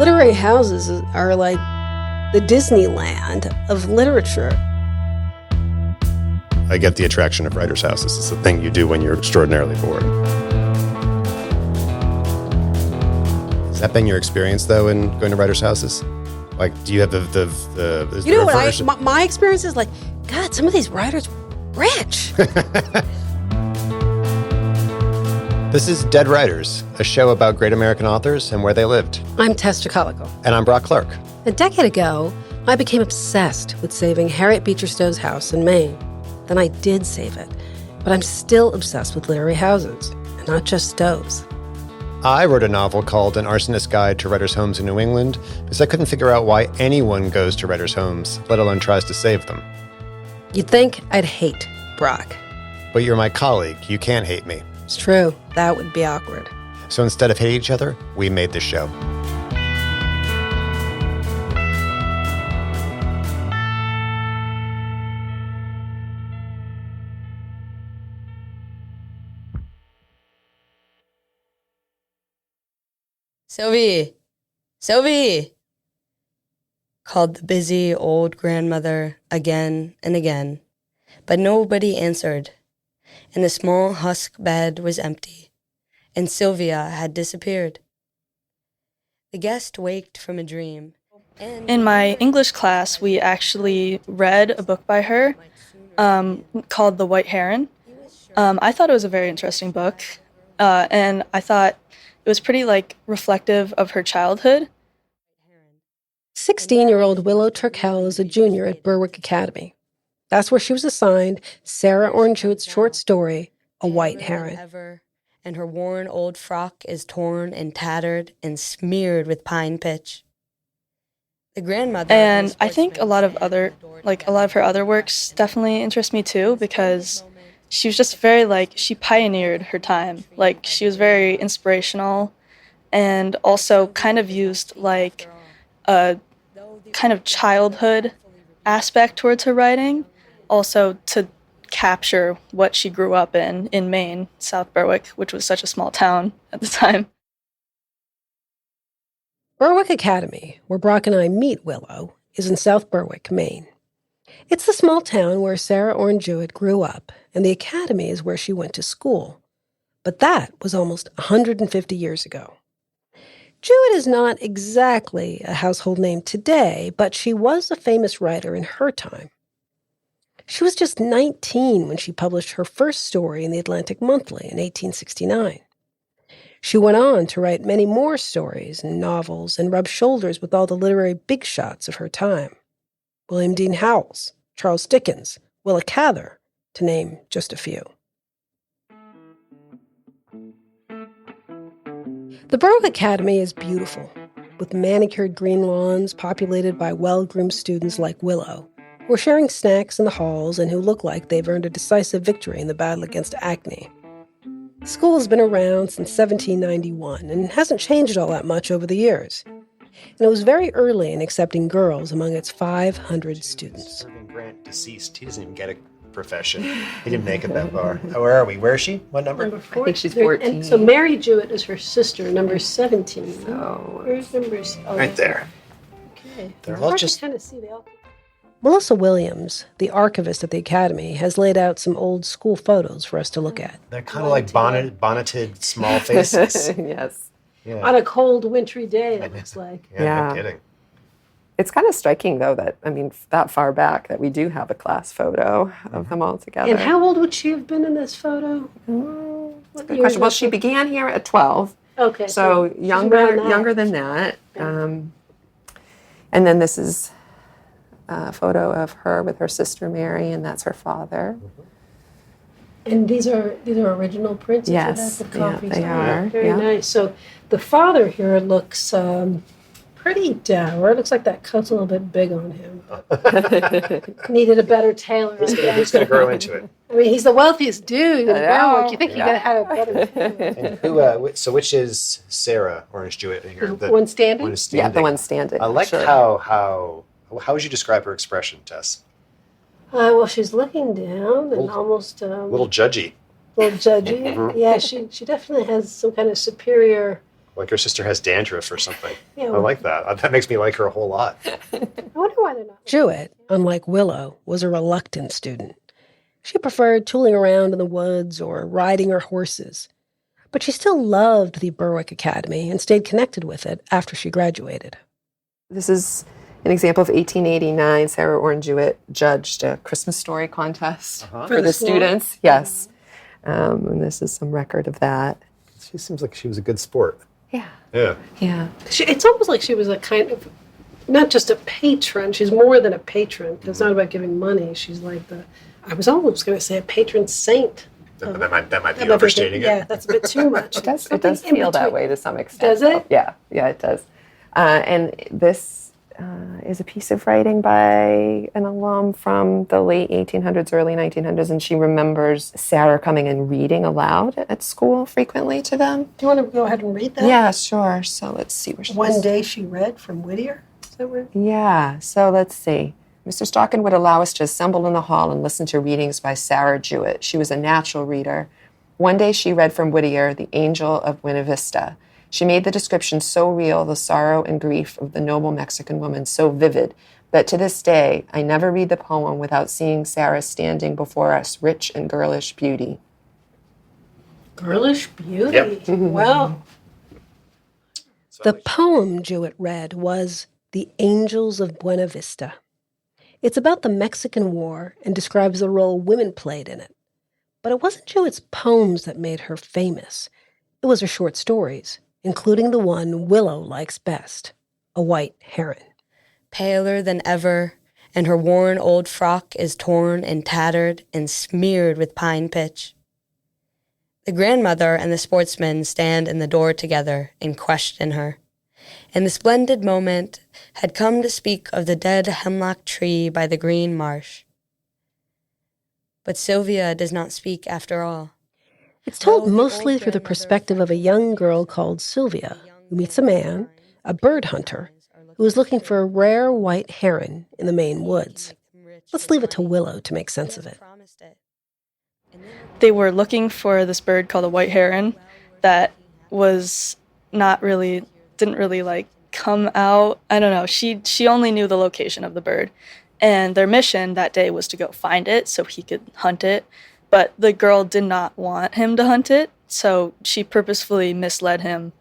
Literary houses are like the Disneyland of literature. I get the attraction of writers' houses. It's the thing you do when you're extraordinarily bored. Has that been your experience, though, in going to writers' houses? Like, do you have the you know what? My experience is like, God, some of these writers rich. This is Dead Writers, a show about great American authors and where they lived. I'm Tess Chicalico. And I'm Brock Clark. A decade ago, I became obsessed with saving Harriet Beecher Stowe's house in Maine. Then I did save it, but I'm still obsessed with literary houses, and not just Stowe's. I wrote a novel called An Arsonist's Guide to Writers' Homes in New England because I couldn't figure out why anyone goes to writers' homes, let alone tries to save them. You'd think I'd hate Brock. But you're my colleague. You can't hate me. It's true. That would be awkward. So instead of hating each other, we made this show. Sylvie, called the busy old grandmother again and again, but nobody answered, and the small husk bed was empty, and Sylvia had disappeared. The guest waked from a dream. In my English class, we actually read a book by her called The White Heron. I thought it was a very interesting book, and I thought it was pretty reflective of her childhood. 16-year-old Willow Turkell is a junior at Berwick Academy. That's where she was assigned Sarah Orne Jewett's short story, A White Heron. And her worn old frock is torn and tattered and smeared with pine pitch. The grandmother. And I think a lot of her other works definitely interest me too, because she was just very she pioneered her time. She was very inspirational, and also kind of used a kind of childhood aspect towards her writing, also to capture what she grew up in Maine, South Berwick, which was such a small town at the time. Berwick Academy, where Brock and I meet Willow, is in South Berwick, Maine. It's the small town where Sarah Orne Jewett grew up, and the academy is where she went to school. But that was almost 150 years ago. Jewett is not exactly a household name today, but she was a famous writer in her time. She was just 19 when she published her first story in the Atlantic Monthly in 1869. She went on to write many more stories and novels and rub shoulders with all the literary big shots of her time. William Dean Howells, Charles Dickens, Willa Cather, to name just a few. The Berwick Academy is beautiful, with manicured green lawns populated by well-groomed students like Willow, who are sharing snacks in the halls and who look like they've earned a decisive victory in the battle against acne. The school has been around since 1791 and hasn't changed all that much over the years. And it was very early in accepting girls among its 500 students. Serving Grant deceased. He doesn't even get a profession. He didn't make it that far. Where are we? Where is she? What number? Number 4. I think she's 14. And so Mary Jewett is her sister, number 17. So where's numbers? Oh, right there. Okay. They're It's all hard just... to kind of see. They all... Melissa Williams, the archivist at the Academy, has laid out some old school photos for us to look at. They're kind of like bonneted small faces. Yes. Yeah. On a cold, wintry day, it looks like. Yeah, no kidding. It's kind of striking, though, that, that far back, that we do have a class photo of them all together. And how old would she have been in this photo? That's a good question. Well, she began here at 12. Okay. So younger than that. Yeah. And then this is a photo of her with her sister Mary, and that's her father. And these are original prints? Yes, The copies they are. Very yeah. nice. So the father here looks pretty dour. It looks like that coat's a little bit big on him. Needed a better tailor. He's going to grow into it. I mean, he's the wealthiest dude in Berwick. You think he could have a better tailor. And so which is Sarah Orne Jewett here? The one standing? One standing. Yeah, the one standing. I like sure. how would you describe her expression, Tess? Well, she's looking down and almost... a little judgy. A little judgy. Yeah, she definitely has some kind of superior Like her sister has dandruff or something. Yeah, I like that. That makes me like her a whole lot. I wonder why they're not. Jewett, unlike Willow, was a reluctant student. She preferred tooling around in the woods or riding her horses. But she still loved the Berwick Academy and stayed connected with it after she graduated. This is an example of 1889. Sarah Orne Jewett judged a Christmas story contest for the students. Yes. And this is some record of that. She seems like she was a good sport. Yeah. Yeah. Yeah. It's almost like she was a kind of, not just a patron, she's more than a patron. It's not about giving money. She's like I was almost going to say a patron saint. That might be overstating it. Yeah, that's a bit too much. It does feel that way to some extent. Does it? Yeah, it does. And this is a piece of writing by an alum from the late 1800s, early 1900s, and she remembers Sarah coming and reading aloud at school frequently to them. Do you want to go ahead and read that? Yeah, sure. So let's see where she One day she read from Whittier? Is that right? Yeah, so let's see. Mr. Stockin would allow us to assemble in the hall and listen to readings by Sarah Jewett. She was a natural reader. One day she read from Whittier, The Angel of Buena Vista. She made the description so real, the sorrow and grief of the noble Mexican woman so vivid, that to this day I never read the poem without seeing Sarah standing before us, rich and girlish beauty. Girlish beauty? Yep. Wow. The poem Jewett read was The Angels of Buena Vista. It's about the Mexican War and describes the role women played in it. But it wasn't Jewett's poems that made her famous. It was her short stories, including the one Willow likes best, A White Heron. Paler than ever, and her worn old frock is torn and tattered and smeared with pine pitch. The grandmother and the sportsman stand in the door together and question her. And the splendid moment had come to speak of the dead hemlock tree by the green marsh. But Sylvia does not speak after all. It's told mostly through the perspective of a young girl called Sylvia, who meets a man, a bird hunter, who is looking for a rare white heron in the Maine woods. Let's leave it to Willow to make sense of it. They were looking for this bird called a white heron that was didn't really come out. I don't know. She only knew the location of the bird. And their mission that day was to go find it so he could hunt it. But the girl did not want him to hunt it, so she purposefully misled him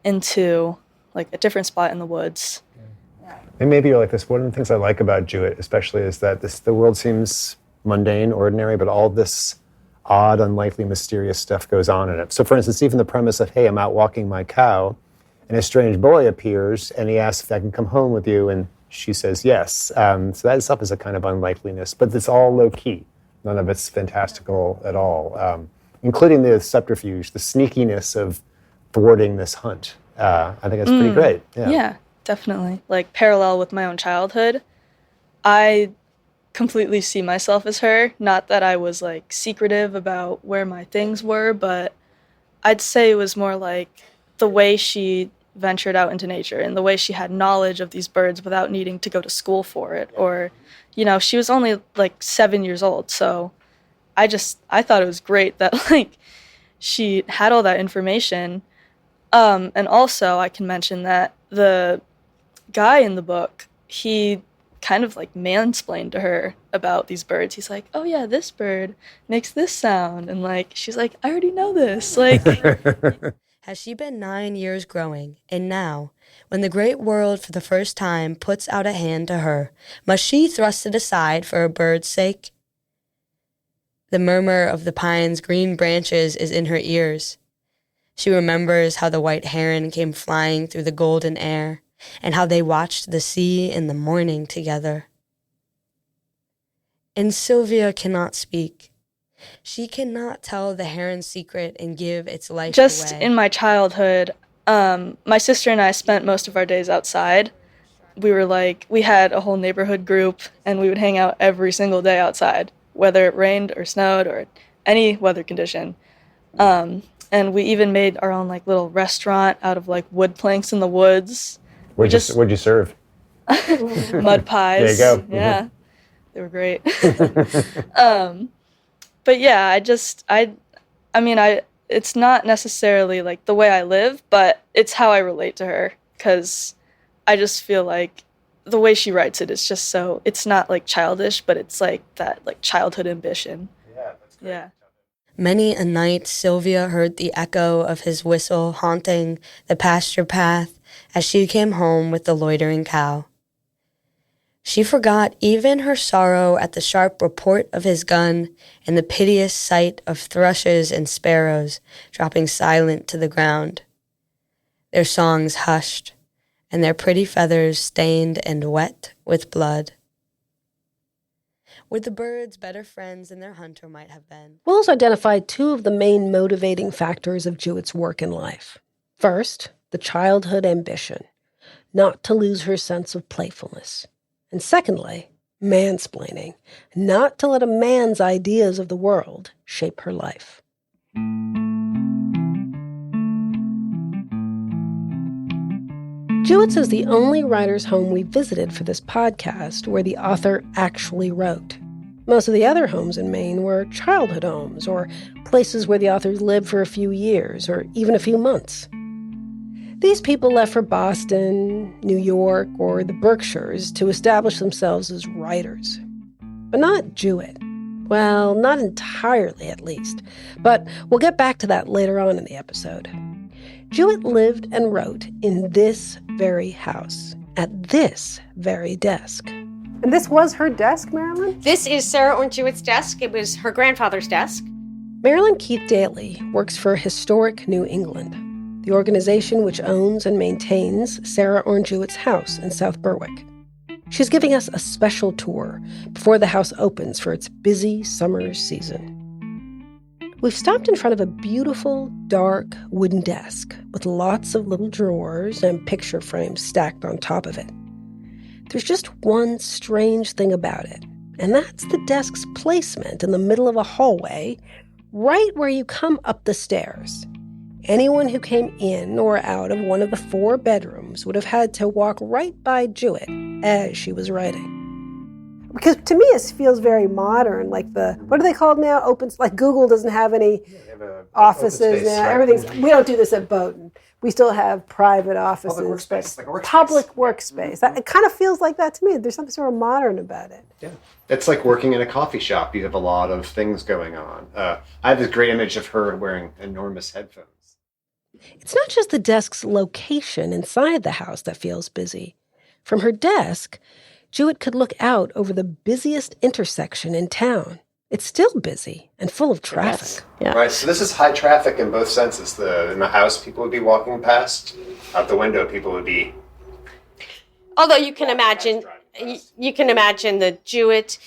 into a different spot in the woods. And maybe you're like this. One of the things I like about Jewett especially is that the world seems mundane, ordinary, but all this odd, unlikely, mysterious stuff goes on in it. So for instance, even the premise of, hey, I'm out walking my cow, and a strange boy appears, and he asks if I can come home with you, and she says yes. So that itself is a kind of unlikeliness, but it's all low-key. None of it's fantastical at all, including the subterfuge, the sneakiness of thwarting this hunt. I think it's pretty great. Yeah, definitely. Parallel with my own childhood, I completely see myself as her. Not that I was secretive about where my things were, but I'd say it was more the way she ventured out into nature and the way she had knowledge of these birds without needing to go to school for it. Or, she was only 7 years old. So I thought it was great that she had all that information. And also I can mention that the guy in the book, he kind of mansplained to her about these birds. He's like, oh yeah, this bird makes this sound. And she's like, I already know this. Has she been 9 years growing, and now, when the great world for the first time puts out a hand to her, must she thrust it aside for a bird's sake? The murmur of the pine's green branches is in her ears. She remembers how the white heron came flying through the golden air, and how they watched the sea in the morning together. And Sylvia cannot speak. She cannot tell the heron's secret and give its life away. Just in my childhood, my sister and I spent most of our days outside. We had a whole neighborhood group, and we would hang out every single day outside, whether it rained or snowed or any weather condition. And we even made our own little restaurant out of wood planks in the woods. What'd you serve? Mud pies. There you go. Yeah, they were great. But yeah, it's not necessarily like the way I live, but it's how I relate to her, because I just feel like the way she writes it is just so, it's not like childish, but it's like that like childhood ambition. Yeah, that's great. Yeah. Many a night Sylvia heard the echo of his whistle haunting the pasture path as she came home with the loitering cow. She forgot even her sorrow at the sharp report of his gun and the piteous sight of thrushes and sparrows dropping silent to the ground, their songs hushed, and their pretty feathers stained and wet with blood. Were the birds better friends than their hunter might have been? Wills identified two of the main motivating factors of Jewett's work in life. First, the childhood ambition, not to lose her sense of playfulness. And secondly, mansplaining, not to let a man's ideas of the world shape her life. Jewett's is the only writer's home we visited for this podcast where the author actually wrote. Most of the other homes in Maine were childhood homes or places where the authors lived for a few years or even a few months. These people left for Boston, New York, or the Berkshires to establish themselves as writers. But not Jewett. Well, not entirely, at least. But we'll get back to that later on in the episode. Jewett lived and wrote in this very house, at this very desk. And this was her desk, Marilyn? This is Sarah Orne Jewett's desk. It was her grandfather's desk. Marilyn Keith Daily works for Historic New England, the organization which owns and maintains Sarah Orne Jewett's house in South Berwick. She's giving us a special tour before the house opens for its busy summer season. We've stopped in front of a beautiful, dark wooden desk with lots of little drawers and picture frames stacked on top of it. There's just one strange thing about it, and that's the desk's placement in the middle of a hallway, right where you come up the stairs. Anyone who came in or out of one of the 4 bedrooms would have had to walk right by Jewett as she was writing. Because to me, it feels very modern. Like what are they called now? Like Google doesn't have any offices now. Everything's. We don't do this at Bowdoin. We still have private offices. Public workspace, like a workspace. Public workspace. It kind of feels like that to me. There's something sort of modern about it. Yeah, it's like working in a coffee shop. You have a lot of things going on. I have this great image of her wearing enormous headphones. It's not just the desk's location inside the house that feels busy. From her desk, Jewett could look out over the busiest intersection in town. It's still busy and full of traffic. Yes. Yeah. Right, so this is high traffic in both senses. In the house, people would be walking past. Out the window, people would be. Although you can imagine the Jewett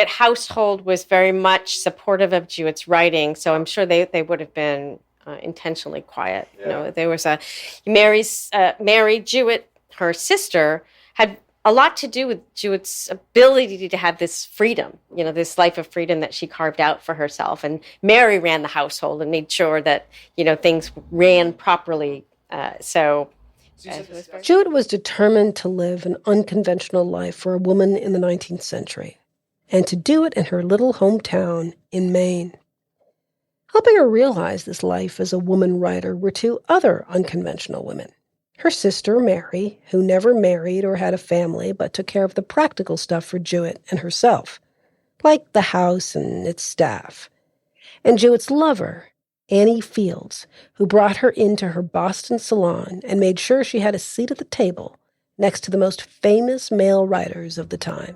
household was very much supportive of Jewett's writing, so I'm sure they would have been intentionally quiet. Yeah. You know, there was Mary Jewett, her sister, had a lot to do with Jewett's ability to have this freedom, you know, this life of freedom that she carved out for herself. And Mary ran the household and made sure that, you know, things ran properly. Jewett was determined to live an unconventional life for a woman in the 19th century, and to do it in her little hometown in Maine. Helping her realize this life as a woman writer were 2 other unconventional women. Her sister, Mary, who never married or had a family but took care of the practical stuff for Jewett and herself, like the house and its staff. And Jewett's lover, Annie Fields, who brought her into her Boston salon and made sure she had a seat at the table next to the most famous male writers of the time.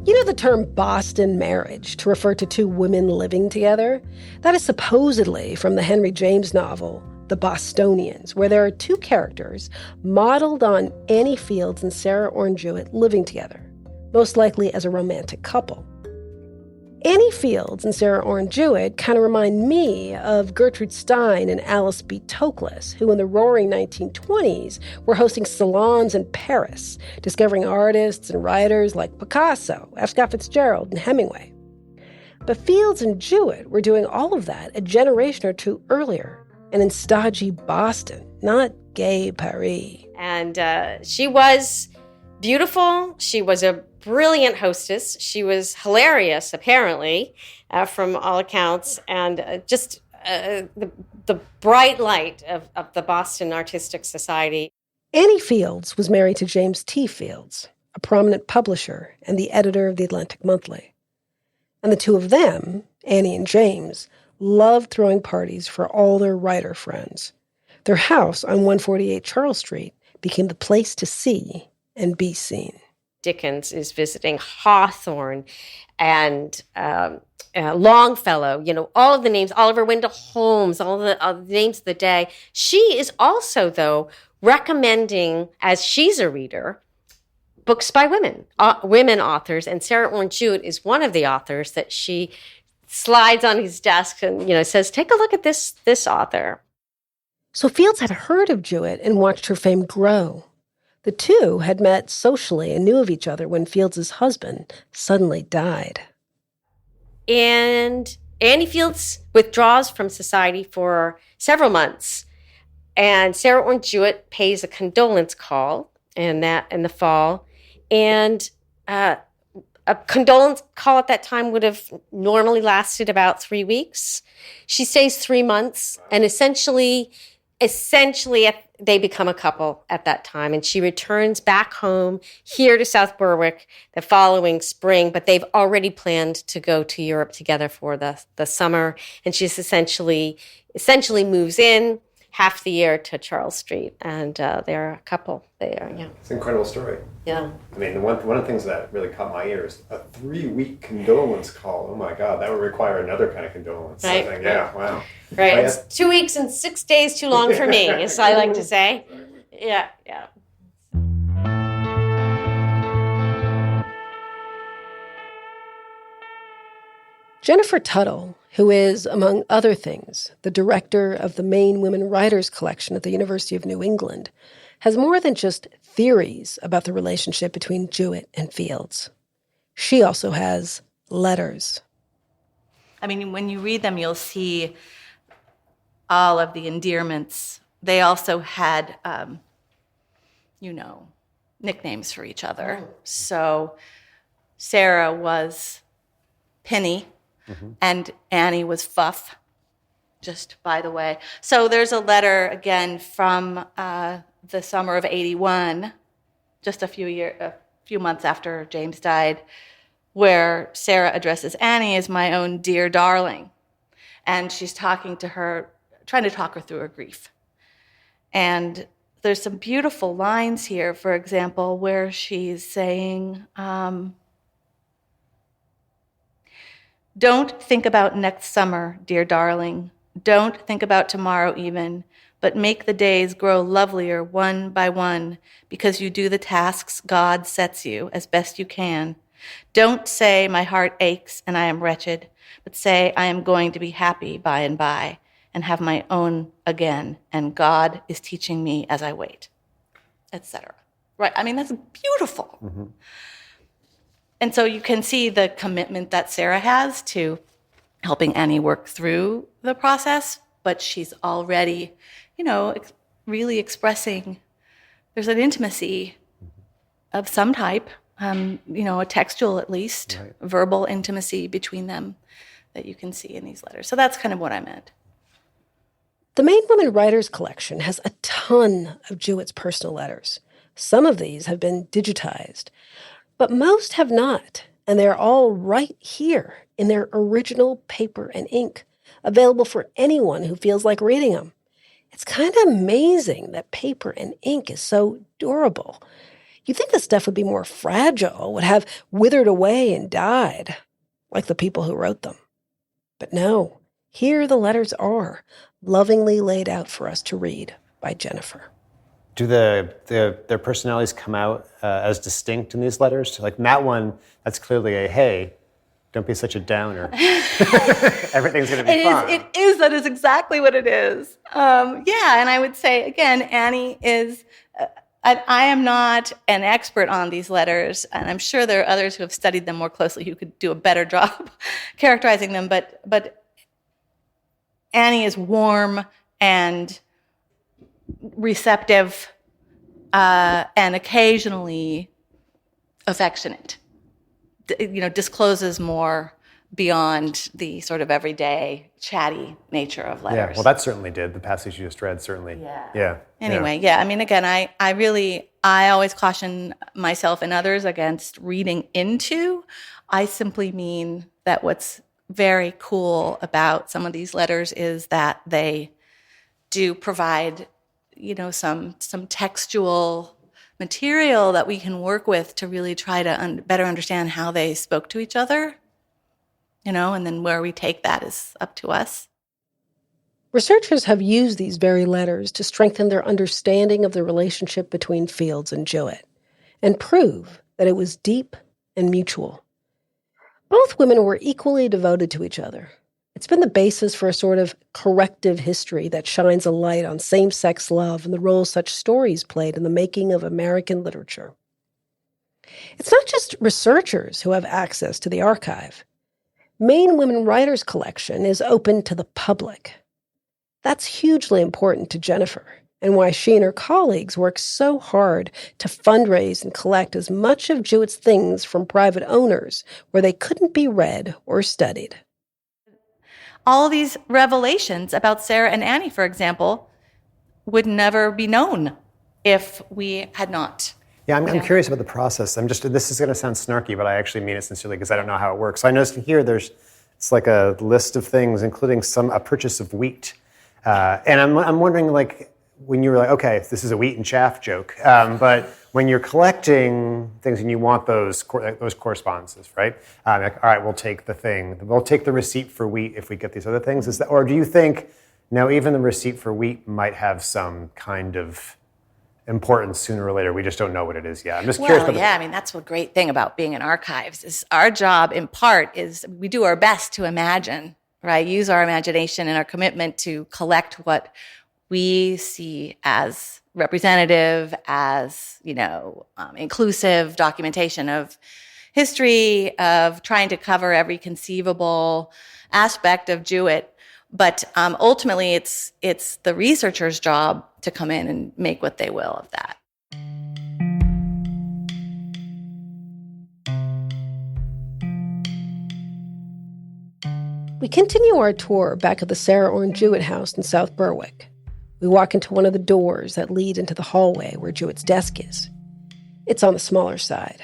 You know the term Boston marriage to refer to 2 women living together? That is supposedly from the Henry James novel, The Bostonians, where there are 2 characters modeled on Annie Fields and Sarah Orne Jewett living together, most likely as a romantic couple. Annie Fields and Sarah Orne Jewett kind of remind me of Gertrude Stein and Alice B. Toklas, who in the roaring 1920s were hosting salons in Paris, discovering artists and writers like Picasso, F. Scott Fitzgerald, and Hemingway. But Fields and Jewett were doing all of that a generation or 2 earlier, and in stodgy Boston, not gay Paris. And she was beautiful. She was a brilliant hostess. She was hilarious, apparently, from all accounts, and just the bright light of the Boston Artistic Society. Annie Fields was married to James T. Fields, a prominent publisher and the editor of the Atlantic Monthly. And the two of them, Annie and James, loved throwing parties for all their writer friends. Their house on 148 Charles Street became the place to see and be seen. Dickens is visiting Hawthorne and Longfellow, all of the names, Oliver Wendell Holmes, all the names of the day. She is also, though, recommending, as she's a reader, books by women authors, and Sarah Orne Jewett is one of the authors that she slides on his desk and says, "Take a look at this author." So Fields had heard of Jewett and watched her fame grow. The two had met socially and knew of each other when Fields' husband suddenly died. And Annie Fields withdraws from society for several months, and Sarah Orne Jewett pays a condolence call in the fall. And a condolence call at that time would have normally lasted about 3 weeks. She stays 3 months, and essentially they become a couple at that time. And she returns back home here to South Berwick the following spring, but they've already planned to go to Europe together for the summer. And she's essentially moves in half the year to Charles Street, and they're a couple there. Yeah, it's an incredible story. Yeah, I mean, one of the things that really caught my ears, a 3-week condolence call. Oh my God, that would require another kind of condolence. Right. I think, yeah, wow. Right, it's 2 weeks and 6 days too long for me, as I like to say. Yeah. Jennifer Tuttle, who is, among other things, the director of the Maine Women Writers Collection at the University of New England, has more than just theories about the relationship between Jewett and Fields. She also has letters. I mean, when you read them, you'll see all of the endearments. They also had, nicknames for each other. Oh. So Sarah was Penny, and Annie was Fuff, just by the way. So there's a letter, again, from the summer of '81, just a few months after James died, where Sarah addresses Annie as my own dear darling. And she's talking to her, trying to talk her through her grief. And there's some beautiful lines here, for example, where she's saying, "Don't think about next summer, dear darling. Don't think about tomorrow even, but make the days grow lovelier one by one because you do the tasks God sets you as best you can. Don't say my heart aches and I am wretched, but say I am going to be happy by and by and have my own again, and God is teaching me as I wait," etc. Right? I mean, that's beautiful. Mm-hmm. And so you can see the commitment that Sarah has to helping Annie work through the process, but she's already, really expressing there's an intimacy of some type, a textual at least, right. Verbal intimacy between them that you can see in these letters. So that's kind of what I meant. The Maine Women Writers Collection has a ton of Jewett's personal letters. Some of these have been digitized, but most have not, and they're all right here in their original paper and ink, available for anyone who feels like reading them. It's kind of amazing that paper and ink is so durable. You'd think the stuff would be more fragile, would have withered away and died, like the people who wrote them. But no, here the letters are, lovingly laid out for us to read by Jennifer. Do their personalities come out as distinct in these letters? Like in that one, that's clearly a, hey, don't be such a downer. Everything's going to be fine. That is exactly what it is. And I would say, again, Annie is, I am not an expert on these letters, and I'm sure there are others who have studied them more closely who could do a better job characterizing them, but Annie is warm and receptive and occasionally affectionate. discloses more beyond the sort of everyday chatty nature of letters. Yeah, well, that certainly did. The passage you just read certainly. Yeah. Anyway, I mean, again, I always caution myself and others against reading into. I simply mean that what's very cool about some of these letters is that they do provide, some textual material that we can work with to really try to better understand how they spoke to each other. And then where we take that is up to us. Researchers have used these very letters to strengthen their understanding of the relationship between Fields and Jewett and prove that it was deep and mutual. Both women were equally devoted to each other. It's been the basis for a sort of corrective history that shines a light on same-sex love and the role such stories played in the making of American literature. It's not just researchers who have access to the archive. Maine Women Writers Collection is open to the public. That's hugely important to Jennifer, and why she and her colleagues work so hard to fundraise and collect as much of Jewett's things from private owners where they couldn't be read or studied. All these revelations about Sarah and Annie, for example, would never be known if we had not. Yeah, I'm curious about the process. This is going to sound snarky, but I actually mean it sincerely because I don't know how it works. So I noticed here it's like a list of things, including a purchase of wheat. And I'm wondering, when you were like, okay, this is a wheat and chaff joke, but when you're collecting things and you want those correspondences, right? All right, we'll take the receipt for wheat if we get these other things. Or do you think, no, even the receipt for wheat might have some kind of importance sooner or later? We just don't know what it is yet. I'm just curious. That's the great thing about being in archives is our job in part is we do our best to imagine, right? Use our imagination and our commitment to collect what we see as representative, as, inclusive documentation of history, of trying to cover every conceivable aspect of Jewett. But ultimately, it's the researcher's job to come in and make what they will of that. We continue our tour back at the Sarah Orne Jewett house in South Berwick. We walk into one of the doors that lead into the hallway where Jewett's desk is. It's on the smaller side.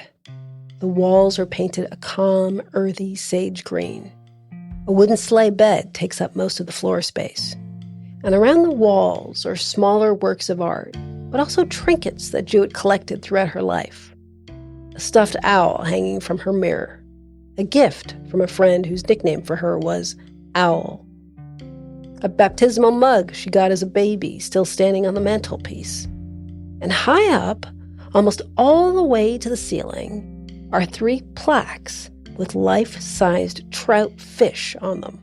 The walls are painted a calm, earthy sage green. A wooden sleigh bed takes up most of the floor space. And around the walls are smaller works of art, but also trinkets that Jewett collected throughout her life. A stuffed owl hanging from her mirror. A gift from a friend whose nickname for her was Owl. A baptismal mug she got as a baby still standing on the mantelpiece. And high up, almost all the way to the ceiling, are 3 plaques with life-sized trout fish on them.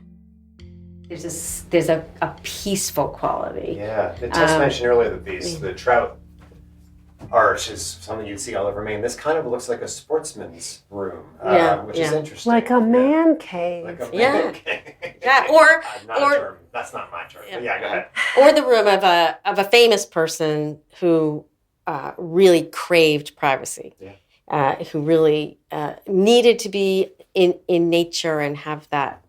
There's a peaceful quality. Yeah, Tess mentioned earlier that the trout art is something you'd see all over Maine. This kind of looks like a sportsman's room, which is interesting. Like a man cave. That's not my term. But go ahead. Or the room of a famous person who really craved privacy. Yeah. Who really needed to be in nature and have that.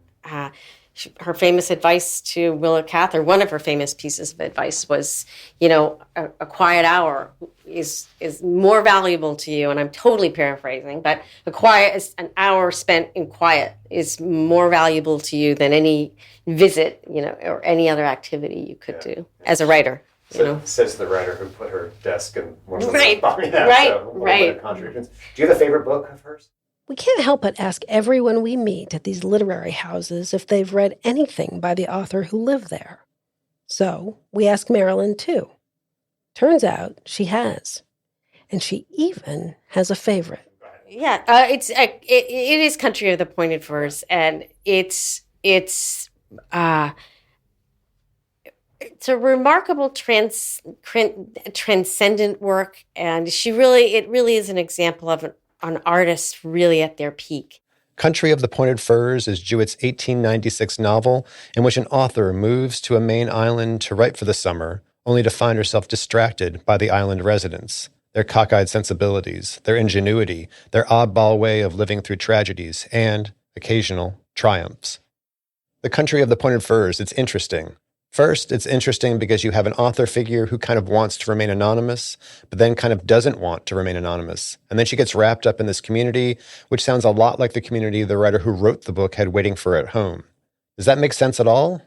Her famous advice to Willa Cather, one of her famous pieces of advice was, a quiet hour is more valuable to you. And I'm totally paraphrasing, but an hour spent in quiet is more valuable to you than any visit, or any other activity you could do as a writer. Says the writer who put her desk in one of the right. contradictions. Do you have a favorite book of hers? We can't help but ask everyone we meet at these literary houses if they've read anything by the author who lived there. So we ask Marilyn, too. Turns out she has. And she even has a favorite. Yeah, it is Country of the Pointed Firs, and it's a remarkable transcendent work, and it really is an example of an artist really at their peak. Country of the Pointed Firs is Jewett's 1896 novel in which an author moves to a Maine island to write for the summer, only to find herself distracted by the island residents. their cockeyed sensibilities, their ingenuity, their oddball way of living through tragedies, and occasional triumphs. The Country of the Pointed Firs, it's interesting. First, it's interesting because you have an author figure who kind of wants to remain anonymous, but then kind of doesn't want to remain anonymous. And then she gets wrapped up in this community, which sounds a lot like the community the writer who wrote the book had waiting for her at home. Does that make sense at all?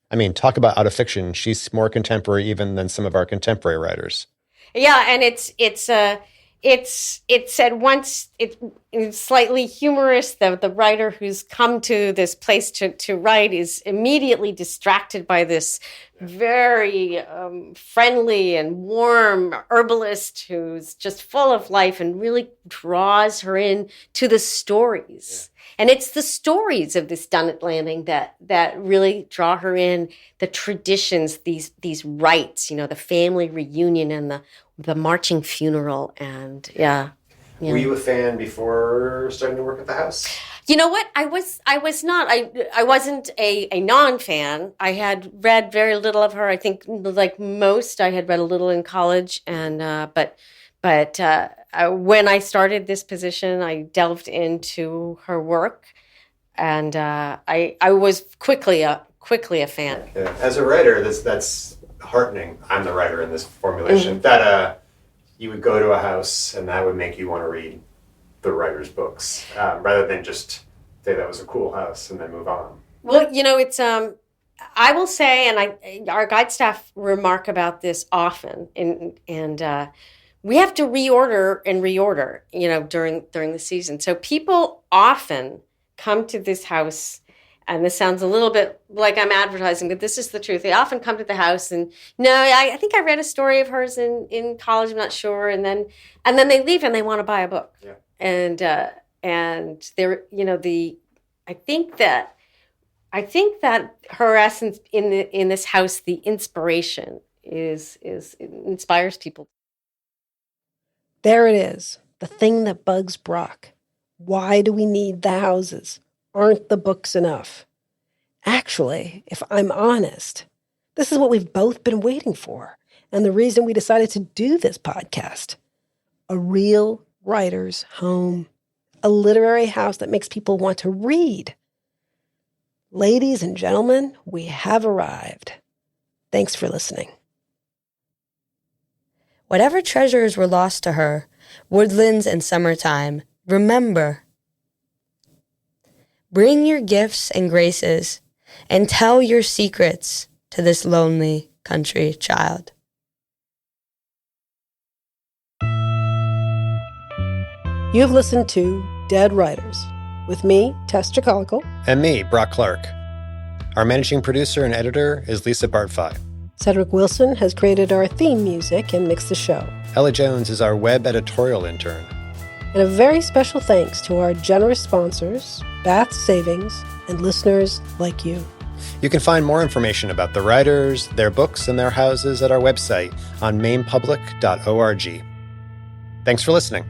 I mean, talk about out of fiction. She's more contemporary even than some of our contemporary writers. Yeah, and it's at once it's slightly humorous. The writer who's come to this place to write is immediately distracted by this very friendly and warm herbalist who's just full of life and really draws her in to the stories. Yeah. And it's the stories of this Dunnet Landing that really draw her in, the traditions, these rites, the family reunion and the marching funeral. And yeah. Were you a fan before starting to work at the house? You know what? I was not. I wasn't a non-fan. I had read very little of her. I think, like most, I had read a little in college, and but when I started this position, I delved into her work, and I was quickly a fan. Yeah. As a writer, that's heartening. I'm the writer in this formulation. That you would go to a house and that would make you want to read the writer's books, rather than just say that was a cool house and then move on. Well, it's I will say, and our guide staff remark about this often, and we have to reorder, during the season. So people often come to this house, and this sounds a little bit like I'm advertising, but this is the truth. They often come to the house and, I think I read a story of hers in college, I'm not sure, and then they leave and they want to buy a book. Yeah. And they're, I think that her essence in this house, the inspiration it inspires people. There it is, the thing that bugs Brock. Why do we need the houses? Aren't the books enough? Actually, if I'm honest, this is what we've both been waiting for, and the reason we decided to do this podcast. A real writer's home, a literary house that makes people want to read. Ladies and gentlemen, we have arrived. Thanks for listening. Whatever treasures were lost to her, woodlands and summertime, remember. Bring your gifts and graces and tell your secrets to this lonely country child. You've listened to Dead Writers with me, Tess Chicalico. And me, Brock Clark. Our managing producer and editor is Lisa Bartfai. Cedric Wilson has created our theme music and mixed the show. Ella Jones is our web editorial intern. And a very special thanks to our generous sponsors, Bath Savings, and listeners like you. You can find more information about the writers, their books, and their houses at our website on mainpublic.org. Thanks for listening.